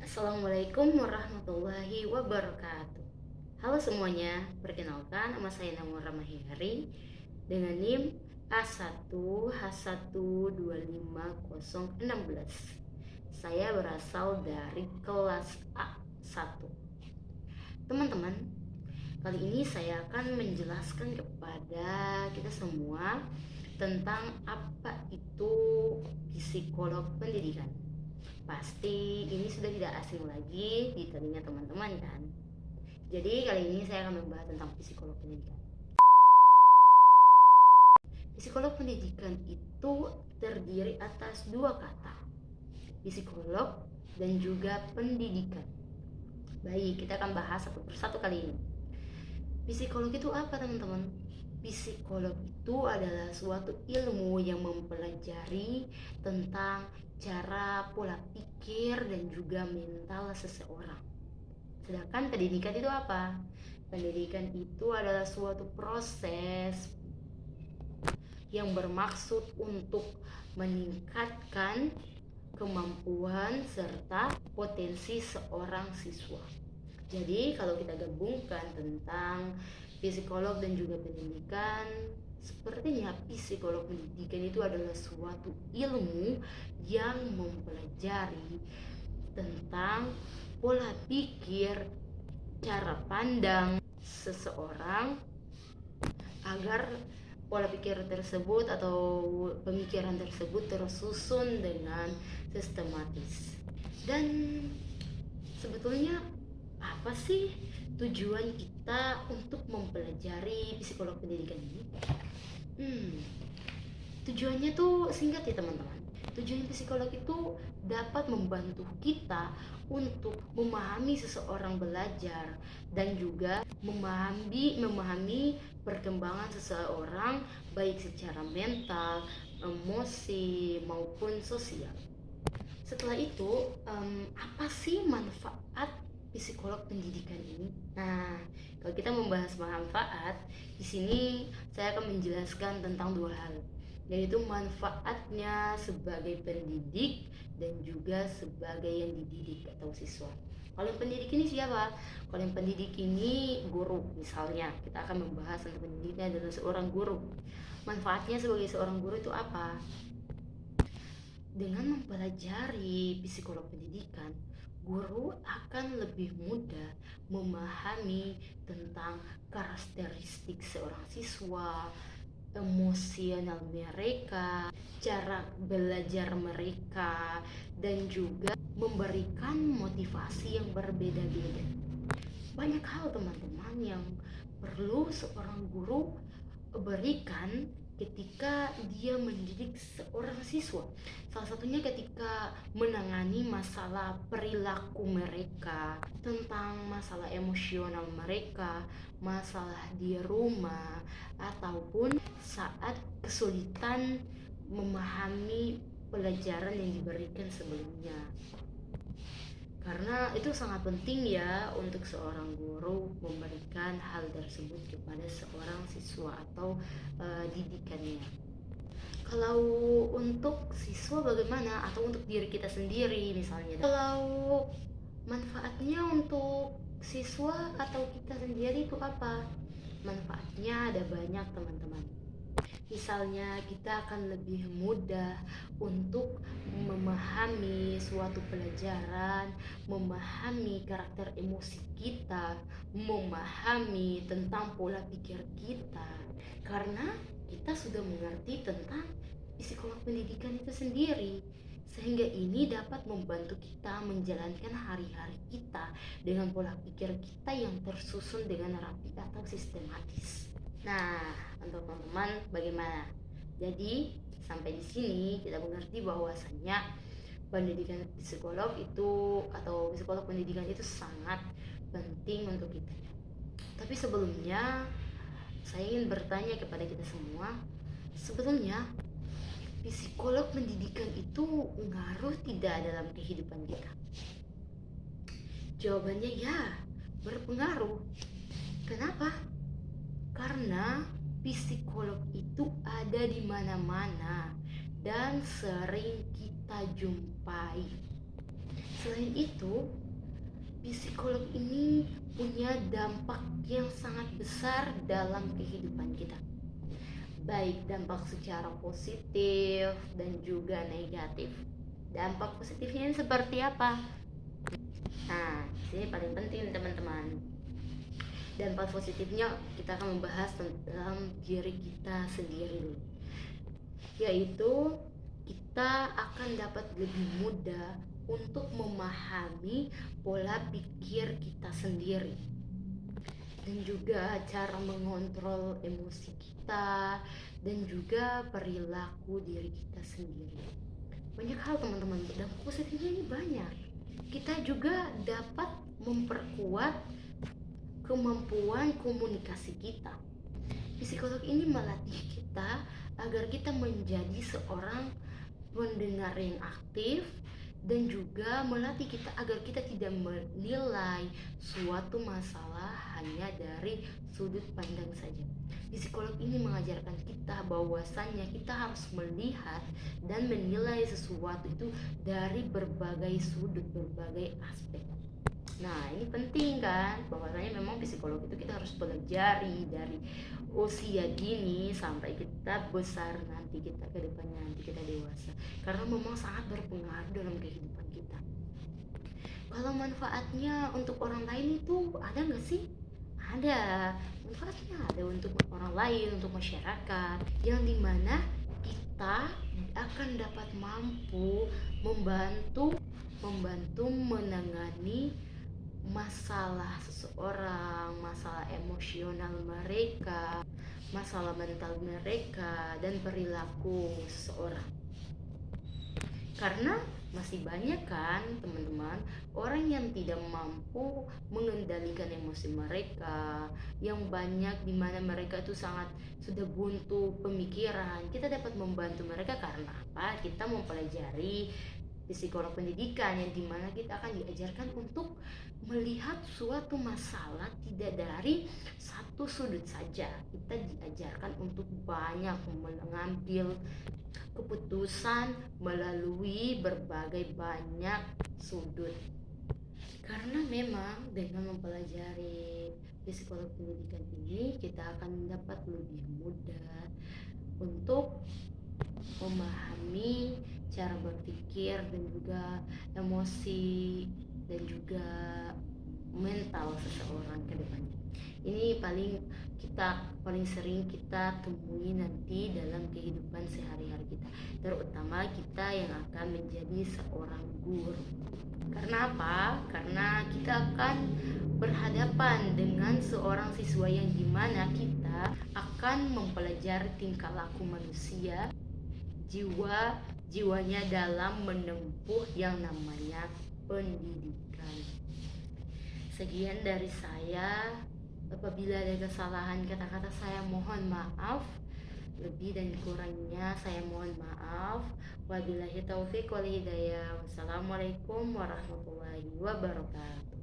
Assalamualaikum warahmatullahi wabarakatuh. Halo semuanya, perkenalkan nama saya Namur Ramahihari dengan NIM A1H1250016. Saya berasal dari kelas A1. Teman-teman, kali ini saya akan menjelaskan kepada kita semua tentang apa itu psikolog pendidikan. Pasti ini sudah tidak asing lagi di telinga teman-teman kan. Jadi kali ini saya akan membahas tentang psikolog pendidikan. Psikolog pendidikan itu terdiri atas dua kata, psikolog dan juga pendidikan. Baik, kita akan bahas satu persatu kali ini. Psikolog itu apa teman-teman? Psikolog itu adalah suatu ilmu yang mempelajari tentang cara pola pikir dan juga mental seseorang. Sedangkan pendidikan itu apa? Pendidikan itu adalah suatu proses yang bermaksud untuk meningkatkan kemampuan serta potensi seorang siswa. Jadi kalau kita gabungkan tentang psikolog dan juga pendidikan, sepertinya psikolog pendidikan itu adalah suatu ilmu yang mempelajari tentang pola pikir, cara pandang seseorang agar pola pikir tersebut atau pemikiran tersebut tersusun dengan sistematis. Dan sebetulnya apa sih tujuan kita untuk mempelajari psikolog pendidikan ini? Tujuannya tuh singkat ya teman-teman. Tujuan psikolog itu dapat membantu kita untuk memahami seseorang belajar dan juga memahami perkembangan seseorang baik secara mental, emosi maupun sosial. Setelah itu, apa sih manfaat psikolog pendidikan ini? Nah, kalau kita membahas manfaat, di sini saya akan menjelaskan tentang dua hal, yaitu manfaatnya sebagai pendidik dan juga sebagai yang dididik atau siswa. Kalau yang pendidik ini siapa? Kalau yang pendidik ini guru, misalnya kita akan membahas tentang pendidiknya adalah seorang guru. Manfaatnya sebagai seorang guru itu apa? Dengan mempelajari psikolog pendidikan, guru akan lebih mudah memahami tentang karakteristik seorang siswa, emosional mereka, cara belajar mereka, dan juga memberikan motivasi yang berbeda-beda. Banyak hal teman-teman yang perlu seorang guru berikan ketika dia mendidik seorang siswa. Salah satunya ketika menangani masalah perilaku mereka, tentang masalah emosional mereka, masalah di rumah, ataupun saat kesulitan memahami pelajaran yang diberikan sebelumnya. Karena itu sangat penting ya untuk seorang guru memberikan hal tersebut kepada seorang siswa atau didikannya. Kalau untuk siswa bagaimana, atau untuk diri kita sendiri misalnya? Kalau manfaatnya untuk siswa atau kita sendiri itu apa? Manfaatnya ada banyak teman-teman. Misalnya kita akan lebih mudah untuk memahami suatu pelajaran, memahami karakter emosi kita, memahami tentang pola pikir kita, karena kita sudah mengerti tentang psikolog pendidikan itu sendiri, sehingga ini dapat membantu kita menjalankan hari-hari kita dengan pola pikir kita yang tersusun dengan rapi atau sistematis. Nah, untuk teman-teman bagaimana? Jadi sampai di sini kita mengerti bahwasanya pendidikan psikolog itu atau psikolog pendidikan itu sangat penting untuk kita. Tapi sebelumnya saya ingin bertanya kepada kita semua, sebetulnya psikolog pendidikan itu ngaruh tidak dalam kehidupan kita? Jawabannya ya, berpengaruh. Kenapa? Karena psikolog itu ada di mana-mana dan sering kita jumpai. Selain itu, psikolog ini punya dampak yang sangat besar dalam kehidupan kita, baik dampak secara positif dan juga negatif. Dampak positifnya ini seperti apa? Nah, ini paling penting teman-teman. Dampak positifnya kita akan membahas tentang diri kita sendiri, yaitu kita akan dapat lebih mudah untuk memahami pola pikir kita sendiri dan juga cara mengontrol emosi kita dan juga perilaku diri kita sendiri. Banyak hal teman-teman, dampak positifnya ini banyak. Kita juga dapat memperkuat kemampuan komunikasi kita. Psikolog ini melatih kita agar kita menjadi seorang pendengar yang aktif dan juga melatih kita agar kita tidak menilai suatu masalah hanya dari sudut pandang saja. Psikolog ini mengajarkan kita bahwasannya kita harus melihat dan menilai sesuatu itu dari berbagai sudut, berbagai aspek. Nah, ini penting kan, bahwasanya memang psikolog itu kita harus pelajari dari usia dini sampai kita besar nanti, kita ke depannya nanti kita dewasa. Karena memang sangat berpengaruh dalam kehidupan kita. Kalau manfaatnya untuk orang lain itu ada nggak sih? Ada. Manfaatnya ada untuk orang lain, untuk masyarakat, yang dimana kita akan dapat mampu membantu menangani masalah seseorang, masalah emosional mereka, masalah mental mereka, dan perilaku seseorang. Karena masih banyak kan teman-teman orang yang tidak mampu mengendalikan emosi mereka, yang banyak dimana mereka itu sangat sudah buntu pemikiran. Kita dapat membantu mereka karena apa? Kita mempelajari psikolog pendidikan yang dimana kita akan diajarkan untuk melihat suatu masalah tidak dari satu sudut saja. Kita diajarkan untuk banyak mengambil keputusan melalui berbagai banyak sudut. Karena memang dengan mempelajari psikolog pendidikan ini kita akan dapat lebih mudah untuk memahami cara berpikir dan juga emosi dan juga mental seseorang ke depannya. Ini paling sering kita temui nanti dalam kehidupan sehari-hari kita, terutama kita yang akan menjadi seorang guru. Karena apa? Karena kita akan berhadapan dengan seorang siswa yang dimana kita akan mempelajari tingkah laku manusia, jiwanya dalam menempuh yang namanya pendidikan. Sekian dari saya. Apabila ada kesalahan kata-kata saya mohon maaf. Lebih dan kurangnya saya mohon maaf. Wabillahi taufiq wal hidayah. Wassalamualaikum warahmatullahi wabarakatuh.